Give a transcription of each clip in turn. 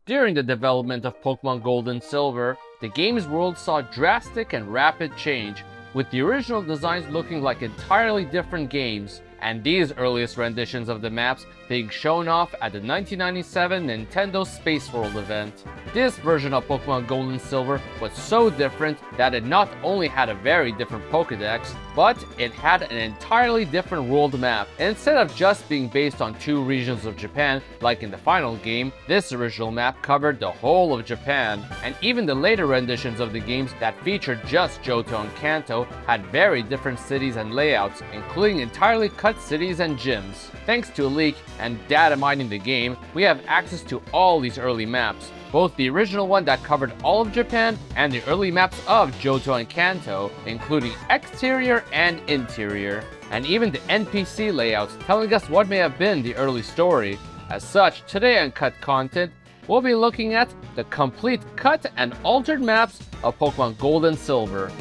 During the development of Pokemon Gold and Silver, the game's world saw drastic and rapid change, with the original designs looking like entirely different games, and these earliest renditions of the maps being shown off at the 1997 Nintendo Space World event. This version of Pokemon Gold and Silver was so different that it not only had a very different Pokédex, but it had an entirely different world map. Instead of just being based on two regions of Japan, like in the final game, this original map covered the whole of Japan, and even the later renditions of the games that featured just Johto and Kanto had very different cities and layouts, including entirely cut cities and gyms. Thanks to a leak and data mining the game, we have access to all these early maps, both the original one that covered all of Japan and the early maps of Johto and Kanto, including exterior and interior, and even the NPC layouts telling us what may have been the early story. As such, today on Cut Content, we'll be looking at the complete cut and altered maps of Pokemon Gold and Silver.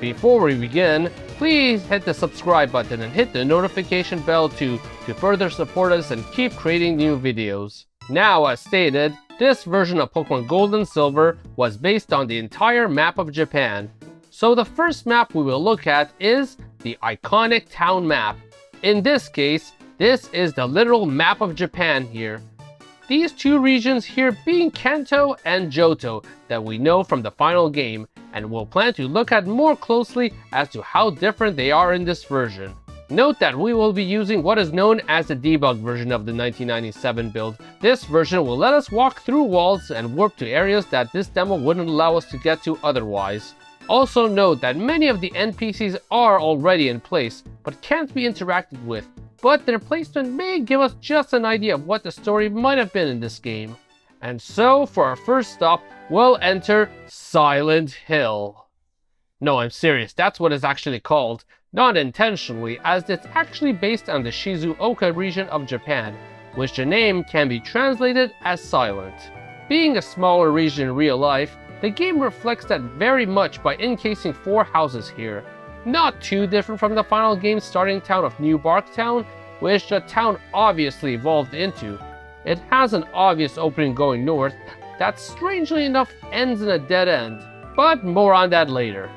Before we begin, please hit the subscribe button and hit the notification bell to further support us and keep creating new videos. Now, as stated, this version of Pokemon Gold and Silver was based on the entire map of Japan. So the first map we will look at is the iconic town map. In this case, this is the literal map of Japan here. These two regions here being Kanto and Johto that we know from the final game, and we'll plan to look at more closely as to how different they are in this version. Note that we will be using what is known as the debug version of the 1997 build. This version will let us walk through walls and warp to areas that this demo wouldn't allow us to get to otherwise. Also note that many of the NPCs are already in place, but can't be interacted with, but their placement may give us just an idea of what the story might have been in this game. And so, for our first stop, we'll enter Silent Hill. No, I'm serious, that's what it's actually called. Not intentionally, as it's actually based on the Shizuoka region of Japan, which the name can be translated as silent. Being a smaller region in real life, the game reflects that very much by encasing 4 houses here. Not too different from the final game's starting town of New Barktown, which the town obviously evolved into. It has an obvious opening going north that strangely enough ends in a dead end, but more on that later.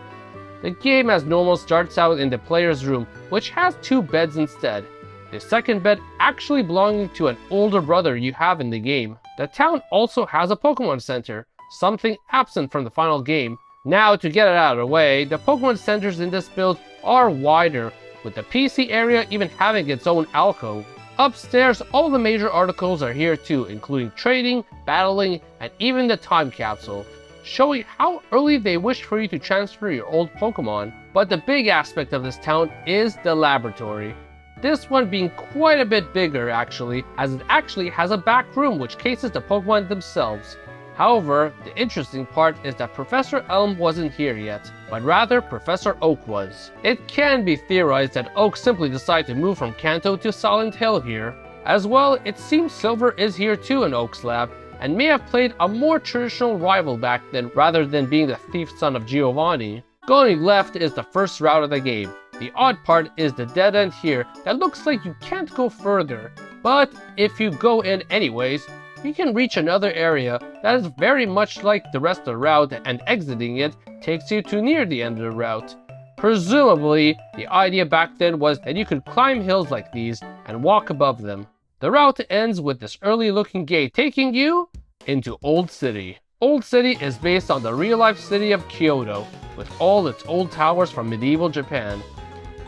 The game as normal starts out in the player's room, which has 2 beds instead. The second bed actually belonging to an older brother you have in the game. The town also has a Pokemon Center, something absent from the final game. Now, to get it out of the way, the Pokemon Centers in this build are wider, with the PC area even having its own alcove. Upstairs, all the major articles are here too, including trading, battling, and even the time capsule, showing how early they wish for you to transfer your old Pokemon. But the big aspect of this town is the laboratory. This one being quite a bit bigger actually, as it actually has a back room which cases the Pokemon themselves. However, the interesting part is that Professor Elm wasn't here yet, but rather Professor Oak was. It can be theorized that Oak simply decided to move from Kanto to Silent Hill here. As well, it seems Silver is here too in Oak's lab, and may have played a more traditional rival back then rather than being the thief son of Giovanni. Going left is the first route of the game. The odd part is the dead end here that looks like you can't go further, but if you go in anyways, you can reach another area that is very much like the rest of the route, and exiting it takes you to near the end of the route. Presumably, the idea back then was that you could climb hills like these and walk above them. The route ends with this early looking gate taking you into Old City. Old City is based on the real-life city of Kyoto, with all its old towers from medieval Japan.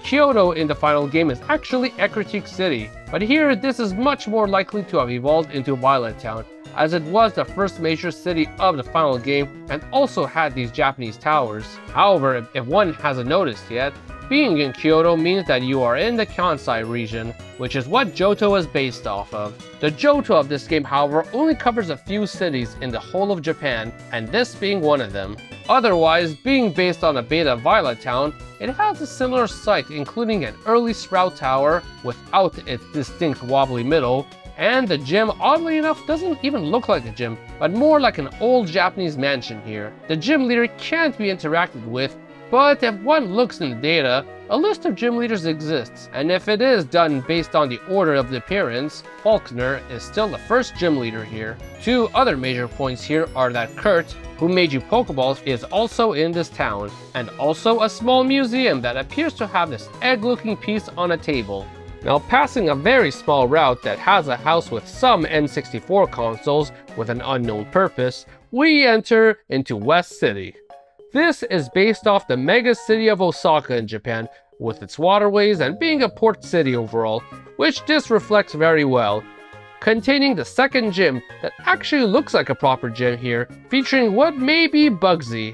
Kyoto in the final game is actually Ecruteak City, but here this is much more likely to have evolved into Violet Town, as it was the first major city of the final game and also had these Japanese towers. However, if one hasn't noticed yet, being in Kyoto means that you are in the Kansai region, which is what Johto is based off of. The Johto of this game, however, only covers a few cities in the whole of Japan, and this being one of them. Otherwise, being based on a beta Violet Town, it has a similar site, including an early Sprout Tower without its distinct wobbly middle, and the gym, oddly enough, doesn't even look like a gym, but more like an old Japanese mansion here. The gym leader can't be interacted with, But if one looks in the data, a list of gym leaders exists, and if it is done based on the order of the appearance, Faulkner is still the first gym leader here. Two other major points here are that Kurt, who made you Pokeballs, is also in this town, and also a small museum that appears to have this egg-looking piece on a table. Now, passing a very small route that has a house with some N64 consoles with an unknown purpose, we enter into West City. This is based off the mega city of Osaka in Japan, with its waterways and being a port city overall, which this reflects very well. Containing the second gym that actually looks like a proper gym here, featuring what may be Bugsy.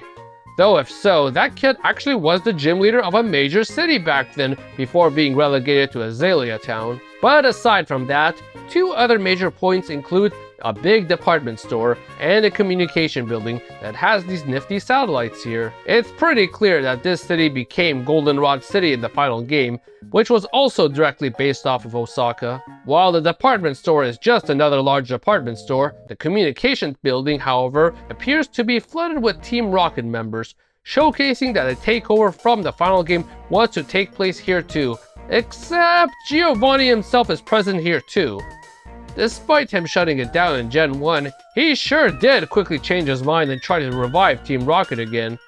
Though if so, that kid actually was the gym leader of a major city back then before being relegated to Azalea Town. But aside from that, two other major points include a big department store and a communication building that has these nifty satellites here. It's pretty clear that this city became Goldenrod City in the final game, which was also directly based off of Osaka. While the department store is just another large department store, the communication building, however, appears to be flooded with Team Rocket members, showcasing that a takeover from the final game was to take place here too. Except Giovanni himself is present here too. Despite him shutting it down in Gen 1, he sure did quickly change his mind and try to revive Team Rocket again.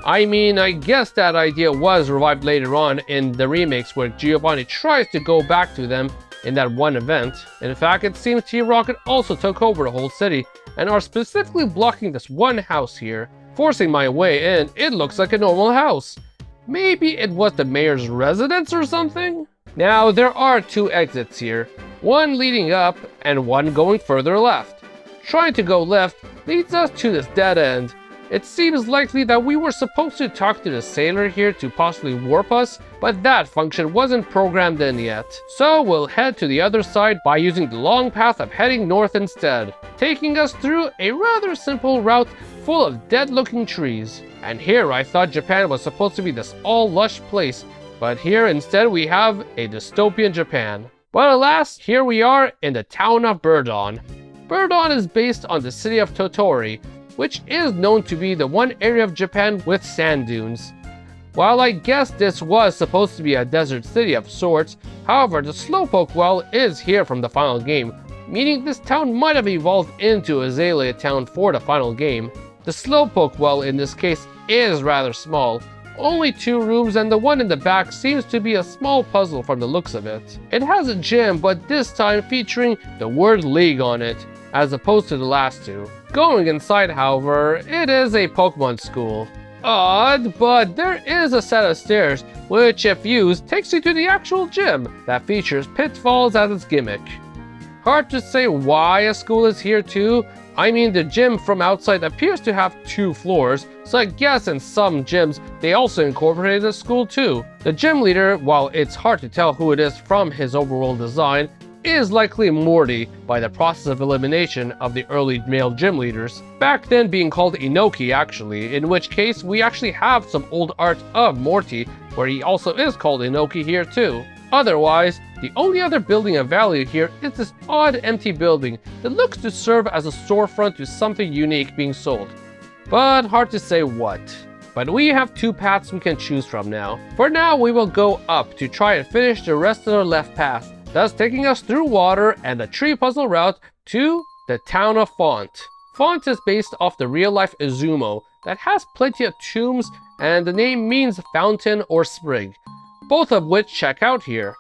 I mean, I guess that idea was revived later on in the remakes where Giovanni tries to go back to them in that one event. In fact, it seems Team Rocket also took over the whole city and are specifically blocking this one house here. Forcing my way in, it looks like a normal house. Maybe it was the mayor's residence or something? Now, there are two exits here, one leading up and one going further left. Trying to go left leads us to this dead end. It seems likely that we were supposed to talk to the sailor here to possibly warp us, but that function wasn't programmed in yet. So we'll head to the other side by using the long path of heading north instead, taking us through a rather simple route full of dead-looking trees. And here I thought Japan was supposed to be this all-lush place, but here instead we have a dystopian Japan. But alas, here we are in the town of Burdon. Burdon is based on the city of Totori, which is known to be the one area of Japan with sand dunes. While I guess this was supposed to be a desert city of sorts, however, the Slowpoke Well is here from the final game, meaning this town might have evolved into Azalea Town for the final game. The Slowpoke Well in this case is rather small, only 2 rooms, and the one in the back seems to be a small puzzle from the looks of it. It has a gym, but this time featuring the word League on it, as opposed to the last two. Going inside, however, it is a Pokemon school. Odd, but there is a set of stairs, which if used, takes you to the actual gym that features pitfalls as its gimmick. Hard to say why a school is here too. I mean, the gym from outside appears to have 2 floors, so I guess in some gyms they also incorporated a school too. The gym leader, while it's hard to tell who it is from his overall design, is likely Morty by the process of elimination of the early male gym leaders, back then being called Inoki actually, in which case we actually have some old art of Morty where he also is called Inoki here too. Otherwise, the only other building of value here is this odd empty building that looks to serve as a storefront to something unique being sold, but hard to say what. But we have 2 paths we can choose from now. For now, we will go up to try and finish the rest of our left path, thus taking us through water and the tree puzzle route to the town of Font. Font is based off the real-life Izumo that has plenty of tombs, and the name means fountain or spring, both of which check out here,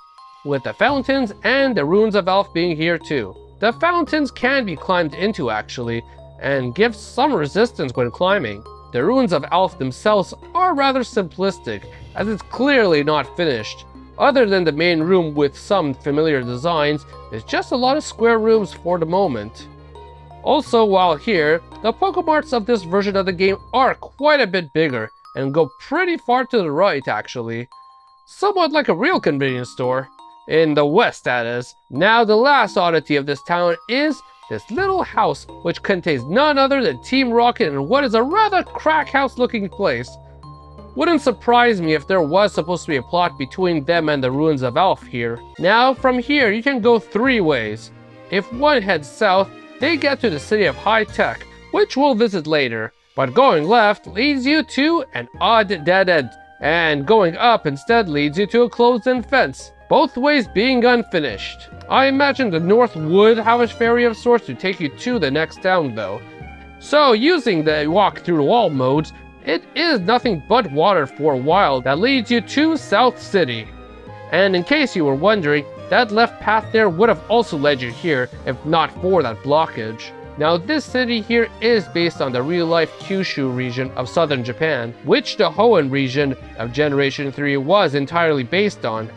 with the fountains and the ruins of Elf being here too. The fountains can be climbed into actually, and give some resistance when climbing. The ruins of Elf themselves are rather simplistic, as it's clearly not finished. Other than the main room with some familiar designs, it's just a lot of square rooms for the moment. Also, while here, the Pokemarts of this version of the game are quite a bit bigger, and go pretty far to the right actually. Somewhat like a real convenience store. In the west, that is. Now, the last oddity of this town is this little house, which contains none other than Team Rocket in what is a rather crack house looking place. Wouldn't surprise me if there was supposed to be a plot between them and the ruins of Elf here. Now, from here, you can go 3 ways. If one heads south, they get to the city of High Tech, which we'll visit later. But going left leads you to an odd dead end and going up instead leads you to a closed-in fence, both ways being unfinished. I imagine the north would have a ferry of sorts to take you to the next town though. So using the walk through the wall modes, it is nothing but water for a while that leads you to South City. And in case you were wondering, that left path there would have also led you here if not for that blockage. Now this city here is based on the real-life Kyushu region of southern Japan, which the Hoenn region of Generation 3 was entirely based on.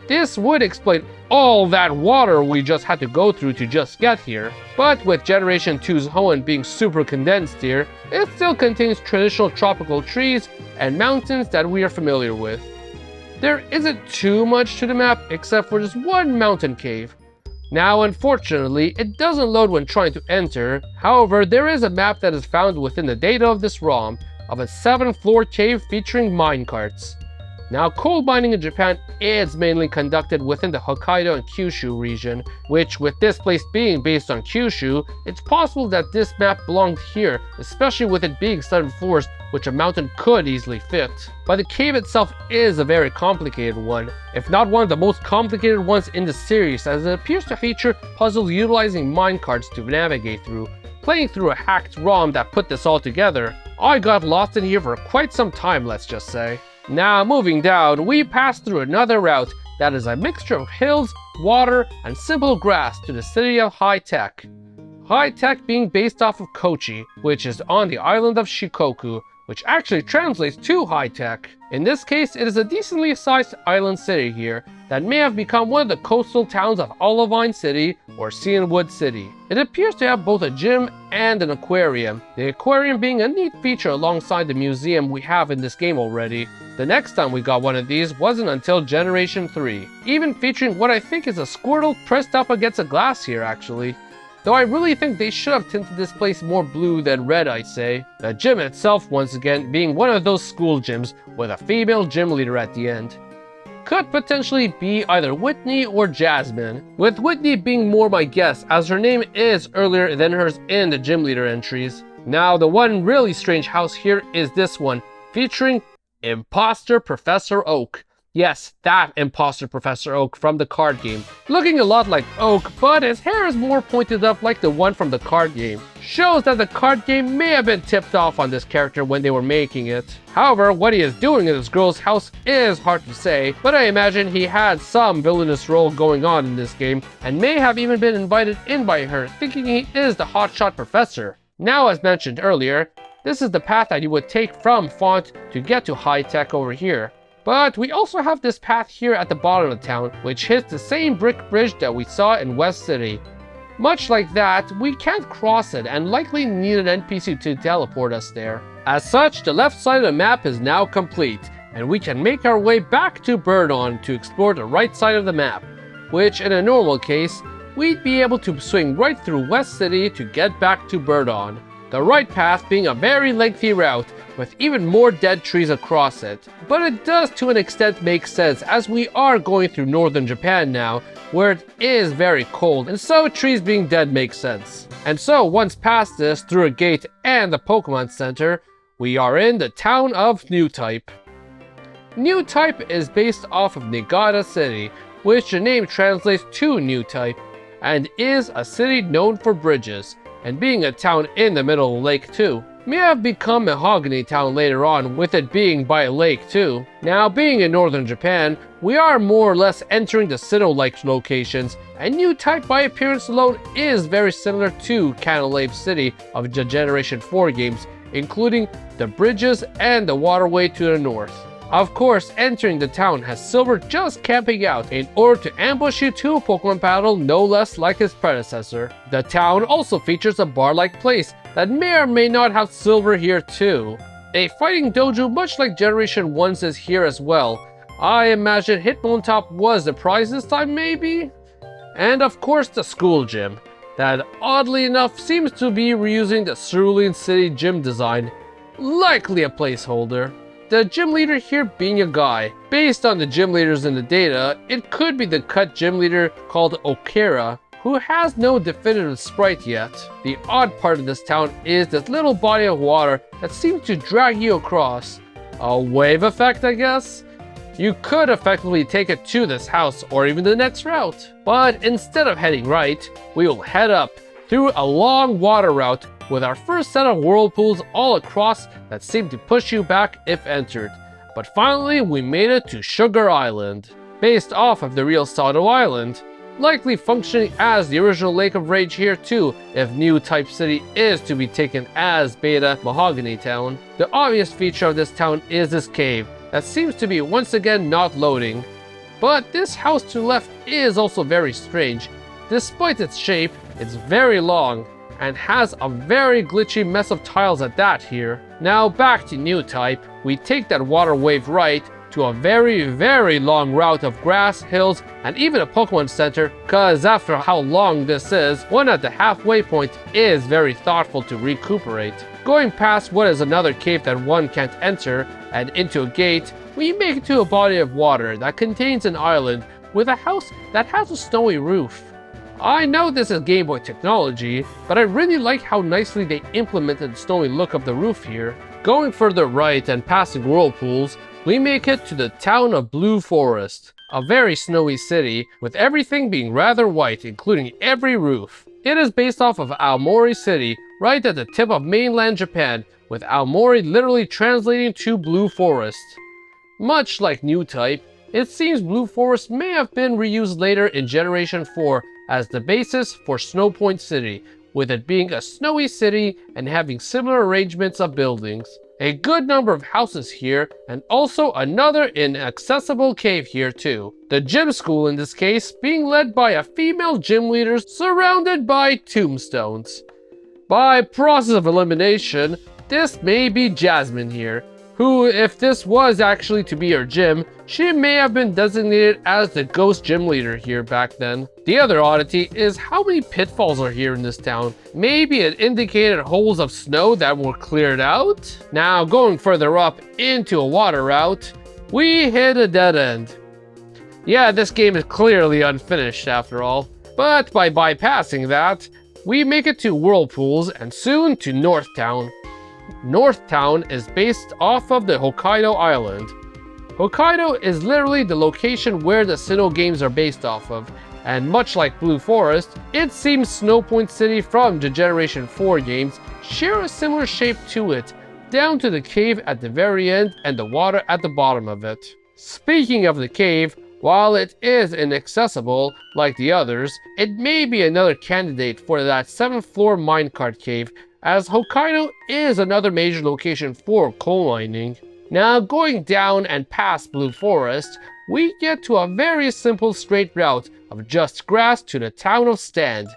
This would explain all that water we just had to go through to just get here. But with Generation 2's Hoenn being super condensed here, it still contains traditional tropical trees and mountains that we are familiar with. There isn't too much to the map except for this one mountain cave. Now unfortunately, it doesn't load when trying to enter. However, there is a map that is found within the data of this ROM of a 7-floor cave featuring minecarts. Now coal mining in Japan is mainly conducted within the Hokkaido and Kyushu region, which with this place being based on Kyushu, it's possible that this map belonged here, especially with it being 7 floors, which a mountain could easily fit. But the cave itself is a very complicated one, if not one of the most complicated ones in the series, as it appears to feature puzzles utilizing minecarts to navigate through. Playing through a hacked ROM that put this all together, I got lost in here for quite some time, let's just say. Now moving down, we pass through another route that is a mixture of hills, water, and simple grass to the city of High Tech. High Tech being based off of Kochi, which is on the island of Shikoku, which actually translates to High Tech. In this case, it is a decently sized island city here that may have become one of the coastal towns of Olivine City or Cianwood City. It appears to have both a gym and an aquarium, the aquarium being a neat feature alongside the museum we have in this game already. The next time we got one of these wasn't until Generation 3, even featuring what I think is a Squirtle pressed up against a glass here actually. Though I really think they should have tinted this place more blue than red, I'd say. The gym itself once again being one of those school gyms with a female gym leader at the end. Could potentially be either Whitney or Jasmine, with Whitney being more my guess as her name is earlier than hers in the gym leader entries. Now the one really strange house here is this one, featuring Imposter Professor Oak. Yes, that Imposter Professor Oak from the card game. Looking a lot like Oak, but his hair is more pointed up like the one from the card game. Shows that the card game may have been tipped off on this character when they were making it. However, what he is doing in this girl's house is hard to say, but I imagine he had some villainous role going on in this game, and may have even been invited in by her, thinking he is the hotshot professor. Now, as mentioned earlier, this is the path that you would take from Font to get to High Tech over here. But we also have this path here at the bottom of the town, which hits the same brick bridge that we saw in West City. Much like that, we can't cross it and likely need an NPC to teleport us there. As such, the left side of the map is now complete, and we can make our way back to Birdon to explore the right side of the map, which in a normal case, we'd be able to swing right through West City to get back to Birdon. The right path being a very lengthy route with even more dead trees across it. But it does to an extent make sense as we are going through northern Japan now, where it is very cold, and so trees being dead makes sense. And so once past this through a gate and the Pokemon Center, we are in the town of New Type. New Type is based off of Niigata City, which the name translates to New Type, and is a city known for bridges, and being a town in the middle of a lake too. May have become Mahogany Town later on, with it being by a lake too. Now being in northern Japan, we are more or less entering the Sinnoh-like locations, and New Type by appearance alone is very similar to Canalave City of the Generation 4 games, including the bridges and the waterway to the north. Of course, entering the town has Silver just camping out in order to ambush you to a Pokemon battle no less like his predecessor. The town also features a bar-like place that may or may not have Silver here too. A fighting dojo much like Generation 1's is here as well. I imagine Hitmontop was the prize this time maybe? And of course the school gym, that oddly enough seems to be reusing the Cerulean City gym design, likely a placeholder. The gym leader here being a guy. Based on the gym leaders in the data, it could be the cut gym leader called Okera, who has no definitive sprite yet. The odd part of this town is this little body of water that seems to drag you across. A wave effect, I guess? You could effectively take it to this house or even the next route. But instead of heading right, we will head up through a long water route with our first set of whirlpools all across that seem to push you back if entered. But finally, we made it to Sugar Island, based off of the real Sato Island, likely functioning as the original Lake of Rage here too, if New Type City is to be taken as Beta Mahogany Town. The obvious feature of this town is this cave that seems to be once again not loading. But this house to the left is also very strange. Despite its shape, it's very long and has a very glitchy mess of tiles at that here. Now back to New Type, we take that water wave right to a very long route of grass, hills, and even a Pokemon Center, cause after how long this is, one at the halfway point is very thoughtful to recuperate. Going past what is another cave that one can't enter, and into a gate, we make it to a body of water that contains an island with a house that has a snowy roof. I know this is Game Boy technology, but I really like how nicely they implemented the snowy look of the roof here. Going further right and passing whirlpools, we make it to the town of Blue Forest, a very snowy city with everything being rather white, including every roof. It is based off of Aomori City, right at the tip of mainland Japan, with Aomori literally translating to Blue Forest. Much like New Type, it seems Blue Forest may have been reused later in Generation 4 as the basis for Snow Point City, with it being a snowy city and having similar arrangements of buildings. A good number of houses here, and also another inaccessible cave here too. The gym school in this case being led by a female gym leader surrounded by tombstones. By process of elimination, this may be Jasmine here, who, if this was actually to be her gym, she may have been designated as the ghost gym leader here back then. The other oddity is how many pitfalls are here in this town. Maybe it indicated holes of snow that were cleared out? Now going further up into a water route, we hit a dead end. Yeah, this game is clearly unfinished after all. But by bypassing that, we make it to Whirlpools and soon to North Town. North Town is based off of the Hokkaido island. Hokkaido is literally the location where the Sinnoh games are based off of, and much like Blue Forest, it seems Snow Point City from the Generation 4 games share a similar shape to it, down to the cave at the very end and the water at the bottom of it. Speaking of the cave, while it is inaccessible like the others, it may be another candidate for that 7th floor minecart cave, as Hokkaido is another major location for coal mining. Now going down and past Blue Forest, we get to a very simple straight route of just grass to the town of Stand.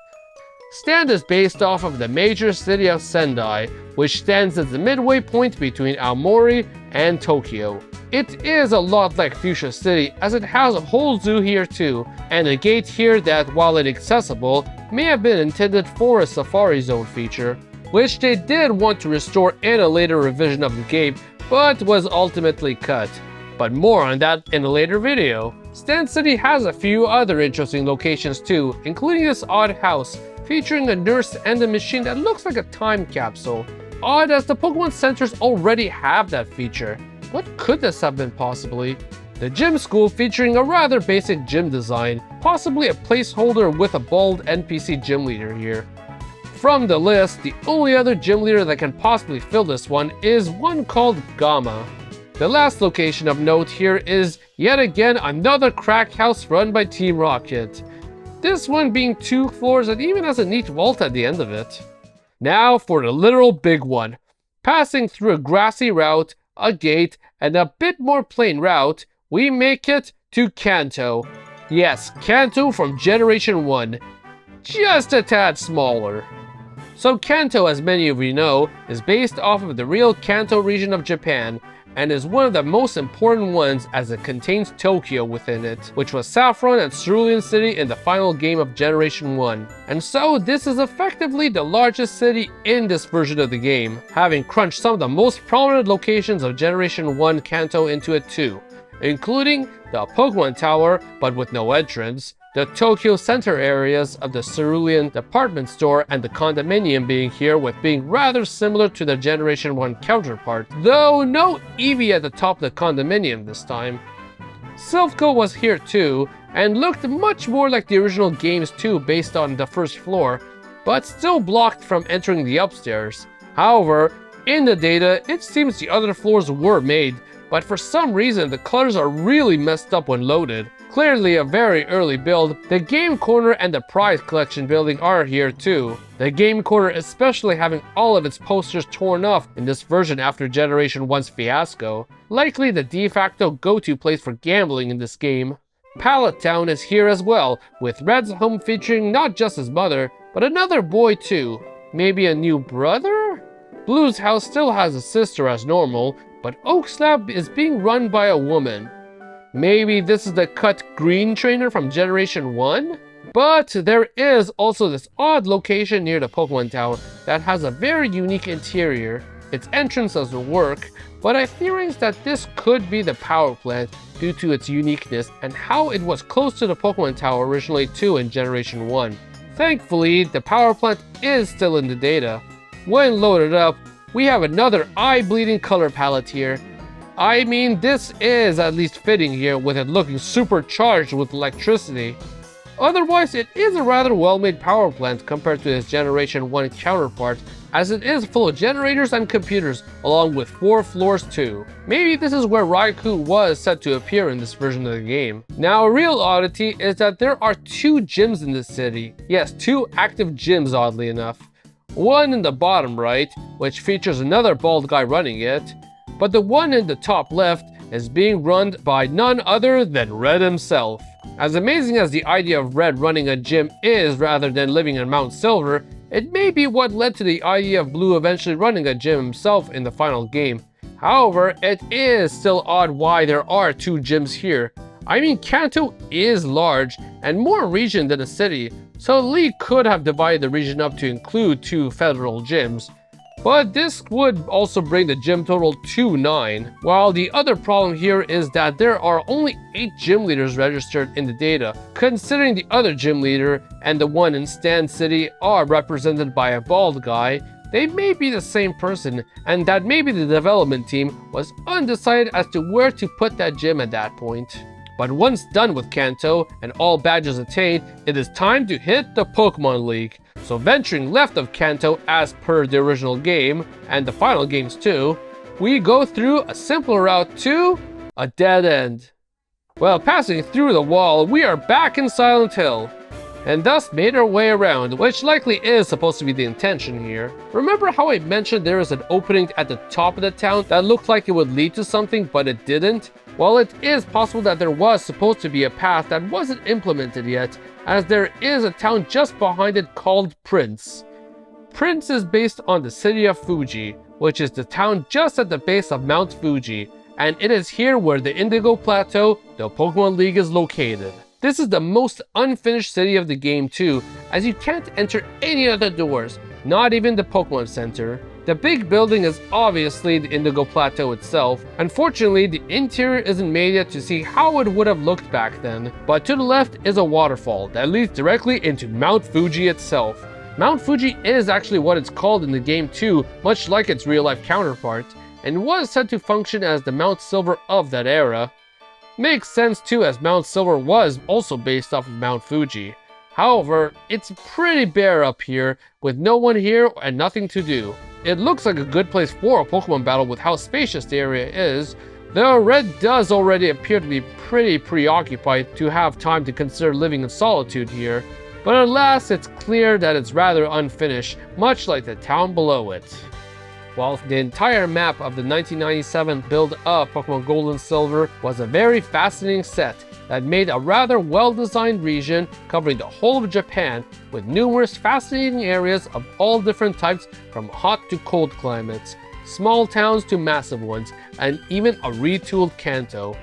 Stand is based off of the major city of Sendai, which stands at the midway point between Aomori and Tokyo. It is a lot like Fuchsia City, as it has a whole zoo here too, and a gate here that, while inaccessible, may have been intended for a safari zone feature, which they did want to restore in a later revision of the game, but was ultimately cut. But more on that in a later video. Stand City has a few other interesting locations too, including this odd house, featuring a nurse and a machine that looks like a time capsule. Odd, as the Pokemon Centers already have that feature. What could this have been possibly? The gym school featuring a rather basic gym design, possibly a placeholder with a bald NPC gym leader here. From the list, the only other gym leader that can possibly fill this one is one called Gamma. The last location of note here is yet again another crack house run by Team Rocket. This one being 2 floors and even has a neat vault at the end of it. Now for the literal big one. Passing through a grassy route, a gate, and a bit more plain route, we make it to Kanto. Yes, Kanto from Generation 1. Just a tad smaller. So Kanto, as many of you know, is based off of the real Kanto region of Japan, and is one of the most important ones as it contains Tokyo within it, which was Saffron and Cerulean City in the final game of Generation 1. And so this is effectively the largest city in this version of the game, having crunched some of the most prominent locations of Generation 1 Kanto into it too, including the Pokemon Tower, but with no entrance, the Tokyo center areas of the Cerulean department store and the condominium being here with being rather similar to their Generation 1 counterpart, though no Eevee at the top of the condominium this time. Silphco was here too, and looked much more like the original games too based on the first floor, but still blocked from entering the upstairs. However, in the data, it seems the other floors were made, but for some reason the colors are really messed up when loaded. Clearly a very early build. The game corner and the prize collection building are here too. The game corner especially having all of its posters torn off in this version after Generation 1's fiasco. Likely the de facto go-to place for gambling in this game. Pallet Town is here as well, with Red's home featuring not just his mother, but another boy too. Maybe a new brother? Blue's house still has a sister as normal, but Oak's lab is being run by a woman. Maybe this is the cut green trainer from Generation 1? But there is also this odd location near the Pokemon Tower that has a very unique interior. Its entrance doesn't work, but I theorize that this could be the power plant due to its uniqueness and how it was close to the Pokemon Tower originally too in Generation 1. Thankfully, the power plant is still in the data. When loaded up, we have another eye-bleeding color palette here. I mean, this is at least fitting here with it looking supercharged with electricity. Otherwise, it is a rather well-made power plant compared to its Generation 1 counterpart, as it is full of generators and computers, along with 4 floors too. Maybe this is where Raikou was set to appear in this version of the game. Now, a real oddity is that there are 2 gyms in this city. Yes, 2 active gyms oddly enough. One in the bottom right, which features another bald guy running it, but the one in the top left is being run by none other than Red himself. As amazing as the idea of Red running a gym is rather than living in Mount Silver, it may be what led to the idea of Blue eventually running a gym himself in the final game. However, it is still odd why there are 2 gyms here. I mean, Kanto is large and more region than a city, so Lee could have divided the region up to include 2 federal gyms. But this would also bring the gym total to 9. While the other problem here is that there are only 8 gym leaders registered in the data, considering the other gym leader and the one in Stand City are represented by a bald guy. They may be the same person, and that maybe the development team was undecided as to where to put that gym at that point. But once done with Kanto and all badges attained, it is time to hit the Pokemon League. So venturing left of Kanto as per the original game, and the final games too, we go through a simpler route to a dead end. Well, passing through the wall, we are back in Silent Hill, and thus made our way around, which likely is supposed to be the intention here. Remember how I mentioned there is an opening at the top of the town that looked like it would lead to something, but it didn't? Well, it is possible that there was supposed to be a path that wasn't implemented yet, as there is a town just behind it called Prince. Prince is based on the city of Fuji, which is the town just at the base of Mount Fuji, and it is here where the Indigo Plateau, the Pokemon League, is located. This is the most unfinished city of the game too, as you can't enter any other doors, not even the Pokemon Center. The big building is obviously the Indigo Plateau itself. Unfortunately, the interior isn't made yet to see how it would have looked back then. But to the left is a waterfall that leads directly into Mount Fuji itself. Mount Fuji is actually what it's called in the game too, much like its real-life counterpart, and was said to function as the Mount Silver of that era. Makes sense too, as Mount Silver was also based off of Mount Fuji. However, it's pretty bare up here, with no one here and nothing to do. It looks like a good place for a Pokemon battle with how spacious the area is, though Red does already appear to be pretty preoccupied to have time to consider living in solitude here. But alas, it's clear that it's rather unfinished, much like the town below it. While the entire map of the 1997 build-up Pokemon Gold and Silver was a very fascinating set that made a rather well-designed region covering the whole of Japan, with numerous fascinating areas of all different types from hot to cold climates, small towns to massive ones, and even a retooled Kanto.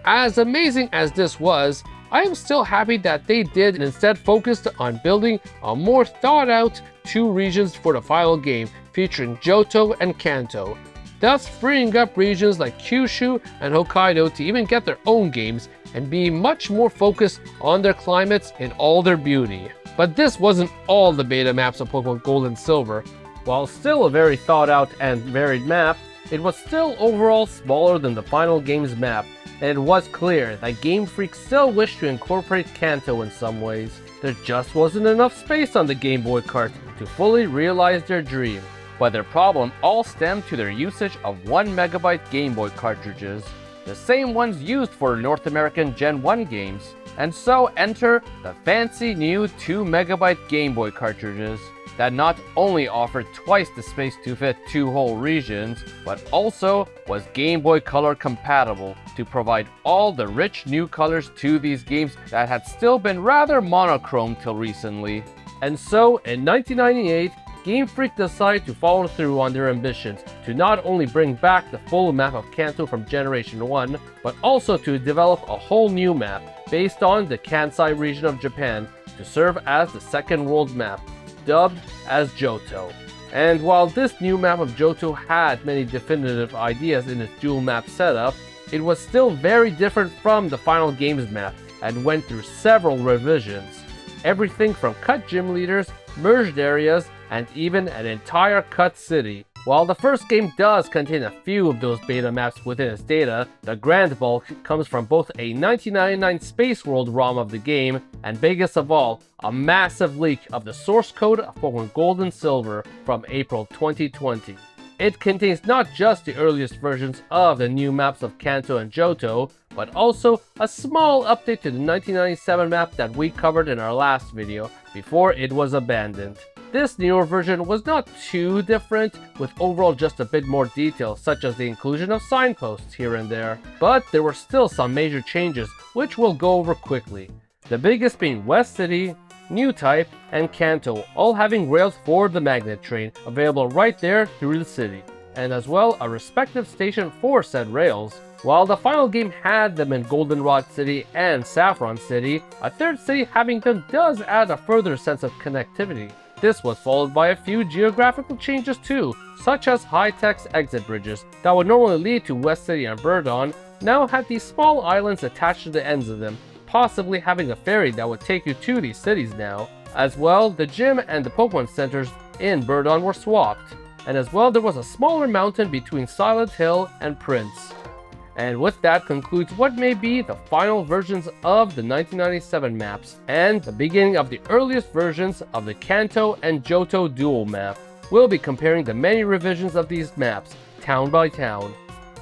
As amazing as this was, I am still happy that they did and instead focused on building a more thought out 2 regions for the final game, featuring Johto and Kanto, thus freeing up regions like Kyushu and Hokkaido to even get their own games, and be much more focused on their climates in all their beauty. But this wasn't all the beta maps of Pokemon Gold and Silver. While still a very thought out and varied map, it was still overall smaller than the final game's map, and it was clear that Game Freak still wished to incorporate Kanto in some ways. There just wasn't enough space on the Game Boy cart to fully realize their dream. But their problem all stemmed to their usage of 1 MB Game Boy cartridges, the same ones used for North American Gen 1 games. And so enter the fancy new 2 MB Game Boy cartridges that not only offered twice the space to fit 2 whole regions, but also was Game Boy Color compatible to provide all the rich new colors to these games that had still been rather monochrome till recently. And so in 1998, Game Freak decided to follow through on their ambitions to not only bring back the full map of Kanto from Generation 1, but also to develop a whole new map based on the Kansai region of Japan to serve as the second world map, dubbed as Johto. And while this new map of Johto had many definitive ideas in its dual map setup, it was still very different from the final game's map and went through several revisions. Everything from cut gym leaders, merged areas, and even an entire cut city. While the first game does contain a few of those beta maps within its data, the grand bulk comes from both a 1999 Space World ROM of the game, and biggest of all, a massive leak of the source code of Pokemon Gold and Silver from April 2020. It contains not just the earliest versions of the new maps of Kanto and Johto, but also a small update to the 1997 map that we covered in our last video, before it was abandoned. This newer version was not too different, with overall just a bit more detail, such as the inclusion of signposts here and there. But there were still some major changes, which we'll go over quickly. The biggest being West City, New Type, and Kanto, all having rails for the magnet train, available right there through the city, and as well a respective station for said rails. While the final game had them in Goldenrod City and Saffron City, a third city having them does add a further sense of connectivity. This was followed by a few geographical changes too, such as high-text exit bridges that would normally lead to West City and Burdon, now had these small islands attached to the ends of them, possibly having a ferry that would take you to these cities now. As well, the gym and the Pokemon centers in Burdon were swapped, and as well there was a smaller mountain between Silent Hill and Prince. And with that concludes what may be the final versions of the 1997 maps, and the beginning of the earliest versions of the Kanto and Johto dual map. We'll be comparing the many revisions of these maps, town by town.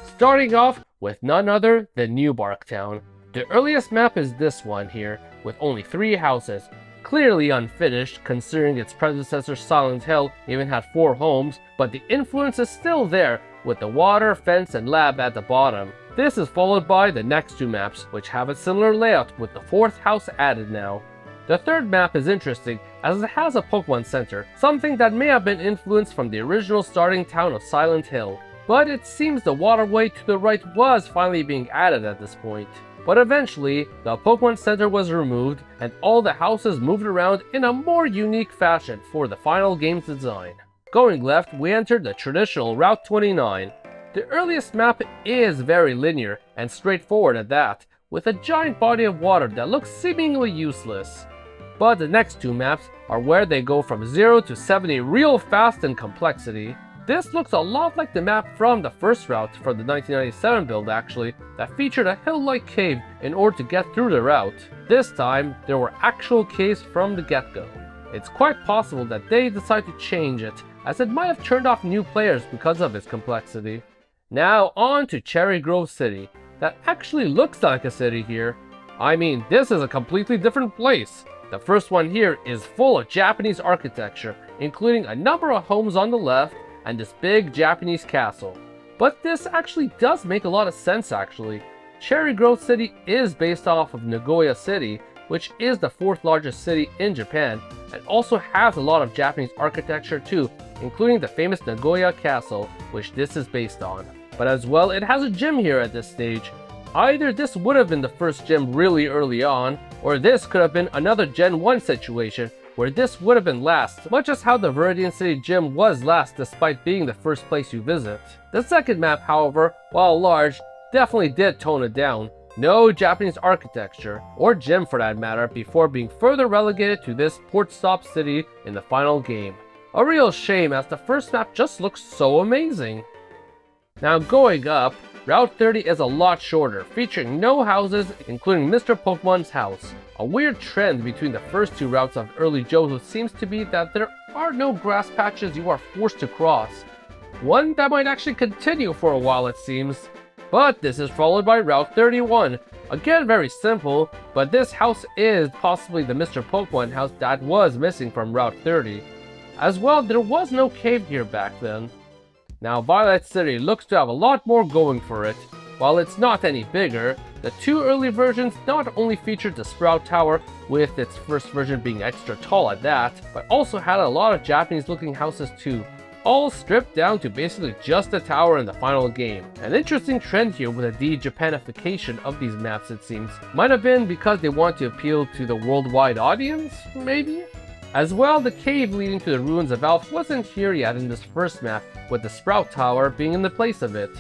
Starting off with none other than New Bark Town. The earliest map is this one here, with only 3 houses. Clearly unfinished, considering its predecessor Silent Hill even had 4 homes, but the influence is still there, with the water, fence, and lab at the bottom. This is followed by the next 2 maps, which have a similar layout with the 4th house added now. The third map is interesting as it has a Pokemon Center, something that may have been influenced from the original starting town of Silent Hill. But it seems the waterway to the right was finally being added at this point. But eventually, the Pokemon Center was removed and all the houses moved around in a more unique fashion for the final game's design. Going left, we entered the traditional Route 29. The earliest map is very linear and straightforward at that, with a giant body of water that looks seemingly useless. But the next 2 maps are where they go from 0 to 70 real fast in complexity. This looks a lot like the map from the first route for the 1997 build actually, that featured a hill-like cave in order to get through the route. This time, there were actual caves from the get-go. It's quite possible that they decided to change it, as it might have turned off new players because of its complexity. Now on to Cherry Grove City, that actually looks like a city here. I mean, this is a completely different place. The first one here is full of Japanese architecture, including a number of homes on the left and this big Japanese castle. But this actually does make a lot of sense actually. Cherry Grove City is based off of Nagoya City, which is the 4th largest city in Japan, and also has a lot of Japanese architecture too, including the famous Nagoya Castle, which this is based on. But as well, it has a gym here at this stage. Either this would have been the first gym really early on, or this could have been another Gen 1 situation where this would have been last, much as how the Viridian City gym was last despite being the first place you visit. The second map, however, while large, definitely did tone it down, No Japanese architecture, or gym for that matter, before being further relegated to this port stop city in the final game. A real shame, as the first map just looks so amazing. Now going up, Route 30 is a lot shorter, featuring no houses, including Mr. Pokemon's house. A weird trend between the first two routes of early Johto seems to be that there are no grass patches you are forced to cross. One that might actually continue for a while, it seems. But this is followed by Route 31. Again, very simple, but this house is possibly the Mr. Pokemon house that was missing from Route 30. As well, there was no cave here back then. Now, Violet City looks to have a lot more going for it. While it's not any bigger, the two early versions not only featured the Sprout Tower, with its first version being extra tall at that, but also had a lot of Japanese looking houses too, all stripped down to basically just a tower in the final game. An interesting trend here with the de-Japanification of these maps, it seems. Might have been because they want to appeal to the worldwide audience, maybe? As well, the cave leading to the ruins of Alph wasn't here yet in this first map, with the Sprout Tower being in the place of it.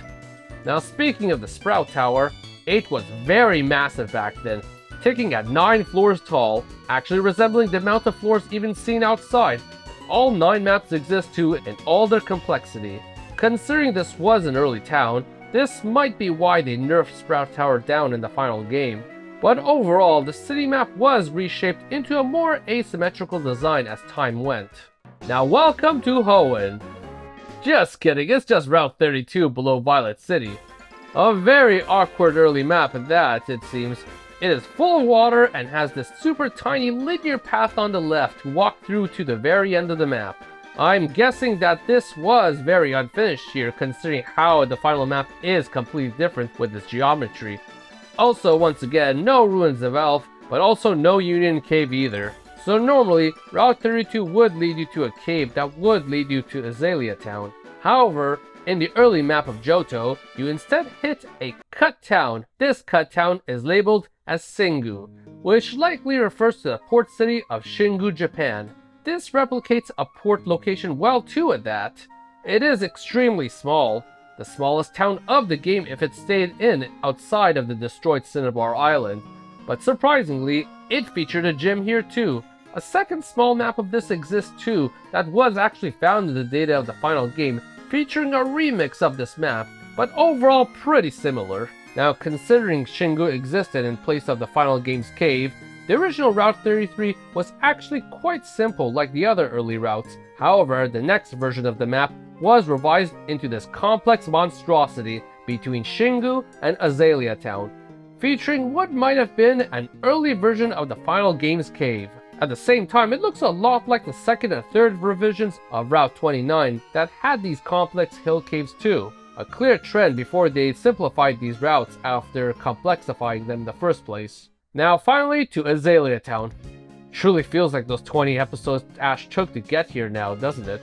Now speaking of the Sprout Tower, it was very massive back then, ticking at 9 floors tall, actually resembling the amount of floors even seen outside. All 9 maps exist too in all their complexity. Considering this was an early town, this might be why they nerfed Sprout Tower down in the final game. But overall, the city map was reshaped into a more asymmetrical design as time went. Now welcome to Hoenn. Just kidding, it's just Route 32 below Violet City. A very awkward early map at that, it seems. It is full of water and has this super tiny linear path on the left to walk through to the very end of the map. I'm guessing that this was very unfinished here, considering how the final map is completely different with its geometry. Also, once again, no ruins of Alph, but also no Union Cave either. So normally, Route 32 would lead you to a cave that would lead you to Azalea Town. However, in the early map of Johto, you instead hit a cut town. This cut town is labeled as Singu, which likely refers to the port city of Shingu, Japan. This replicates a port location well too at that. It is extremely small, the smallest town of the game if it stayed in outside of the destroyed Cinnabar Island. But surprisingly, it featured a gym here too. A second small map of this exists too that was actually found in the data of the final game, featuring a remix of this map, but overall pretty similar. Now, considering Shingu existed in place of the final game's cave, the original Route 33 was actually quite simple like the other early routes. However, the next version of the map was revised into this complex monstrosity between Shingu and Azalea Town, featuring what might have been an early version of the final game's cave. At the same time, it looks a lot like the second and third revisions of Route 29 that had these complex hill caves too. A clear trend before they simplified these routes after complexifying them in the first place. Now finally to Azalea Town. Truly feels like those 20 episodes Ash took to get here now, doesn't it?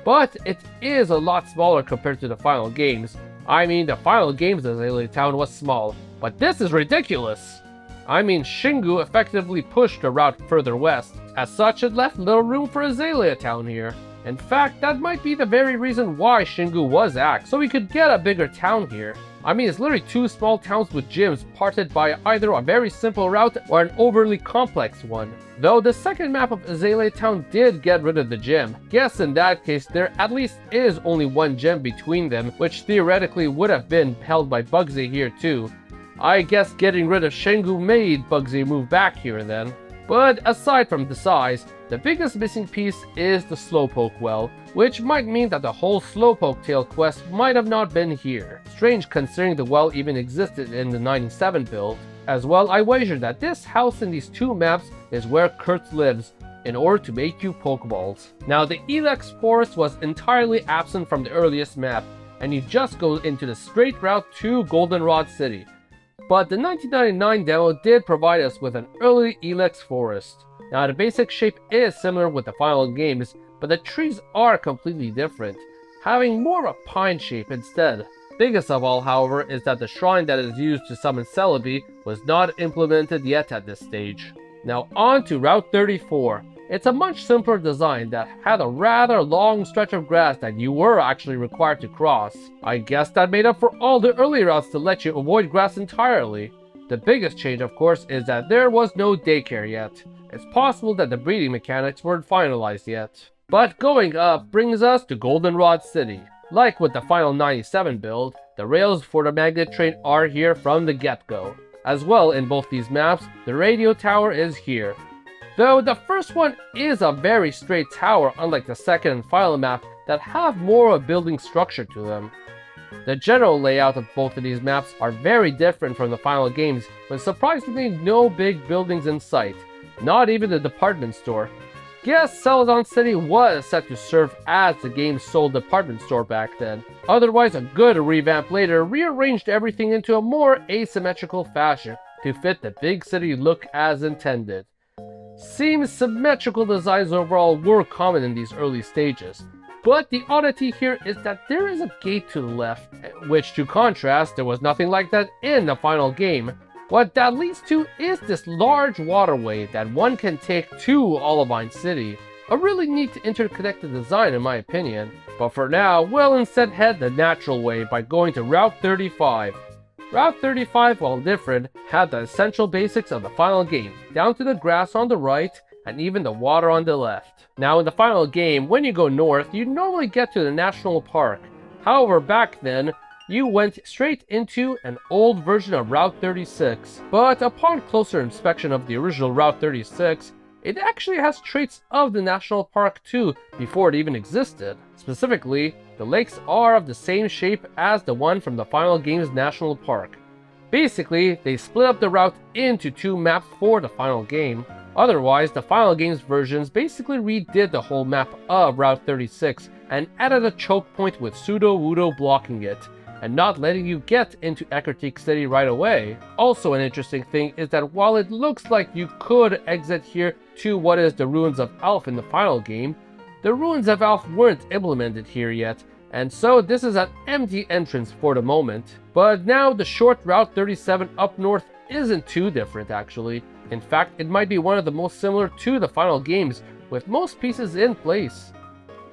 But it is a lot smaller compared to the final games. I mean, the final game's Azalea Town was small, but this is ridiculous! I mean, Shingu effectively pushed the route further west. As such, it left little room for Azalea Town here. In fact, that might be the very reason why Shingu was axed, so we could get a bigger town here. I mean, it's literally two small towns with gyms parted by either a very simple route or an overly complex one. Though the second map of Azalea Town did get rid of the gym. Guess in that case there at least is only one gym between them, which theoretically would have been held by Bugsy here too. I guess getting rid of Shingu made Bugsy move back here then. But aside from the size, the biggest missing piece is the Slowpoke well, which might mean that the whole Slowpoke Tail quest might have not been here. Strange considering the well even existed in the 97 build. As well, I wager that this house in these two maps is where Kurt lives, in order to make you Pokeballs. Now, the Ilex forest was entirely absent from the earliest map, and you just go into the straight route to Goldenrod City. But the 1999 demo did provide us with an early Ilex forest. Now, the basic shape is similar with the final games, but the trees are completely different, having more of a pine shape instead. Biggest of all, however, is that the shrine that is used to summon Celebi was not implemented yet at this stage. Now on to Route 34. It's a much simpler design that had a rather long stretch of grass that you were actually required to cross. I guess that made up for all the early routes to let you avoid grass entirely. The biggest change, of course, is that there was no daycare yet. It's possible that the breeding mechanics weren't finalized yet. But going up brings us to Goldenrod City. Like with the final 97 build, the rails for the magnet train are here from the get-go. As well, in both these maps, the radio tower is here. Though the first one is a very straight tower, unlike the second and final map that have more of a building structure to them. The general layout of both of these maps are very different from the final games, with surprisingly no big buildings in sight, not even the department store. Yes, Celadon City was set to serve as the game's sole department store back then. Otherwise, a good revamp later rearranged everything into a more asymmetrical fashion to fit the big city look as intended. Seems symmetrical designs overall were common in these early stages, but the oddity here is that there is a gate to the left, which to contrast, there was nothing like that in the final game. What that leads to is this large waterway that one can take to Olivine City. A really neat interconnected design in my opinion. But for now, we'll instead head the natural way by going to Route 35. Route 35, while different, had the essential basics of the final game, down to the grass on the right and even the water on the left. Now in the final game, when you go north, you normally get to the national park. However, back then, you went straight into an old version of Route 36. But upon closer inspection of the original Route 36, it actually has traits of the national park too, before it even existed. Specifically, the lakes are of the same shape as the one from the final game's national park. Basically, they split up the route into two maps for the final game. Otherwise, the final game's versions basically redid the whole map of Route 36 and added a choke point with pseudo-wudo blocking it, and not letting you get into Ecruteak City right away. Also an interesting thing is that while it looks like you could exit here to what is the Ruins of Alph in the final game, the Ruins of Alph weren't implemented here yet, and so this is an empty entrance for the moment. But now the short Route 37 up north isn't too different actually. In fact, it might be one of the most similar to the final games, with most pieces in place.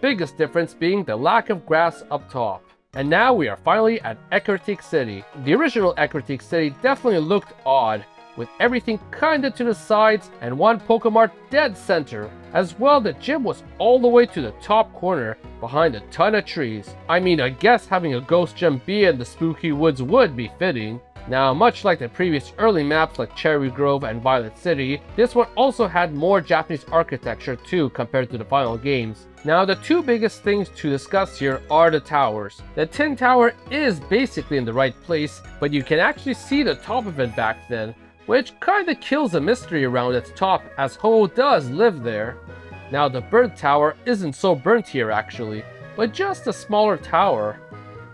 Biggest difference being the lack of grass up top. And now we are finally at Ecruteak City. The original Ecruteak City definitely looked odd, with everything kinda to the sides and one Pokemart dead center. As well, the gym was all the way to the top corner, behind a ton of trees. I mean, I guess having a ghost gym be in the spooky woods would be fitting. Now, much like the previous early maps like Cherry Grove and Violet City, this one also had more Japanese architecture too compared to the final games. Now, the two biggest things to discuss here are the towers. The Tin Tower is basically in the right place, but you can actually see the top of it back then, which kinda kills the mystery around its top as Ho does live there. Now, the Burnt Tower isn't so burnt here actually, but just a smaller tower.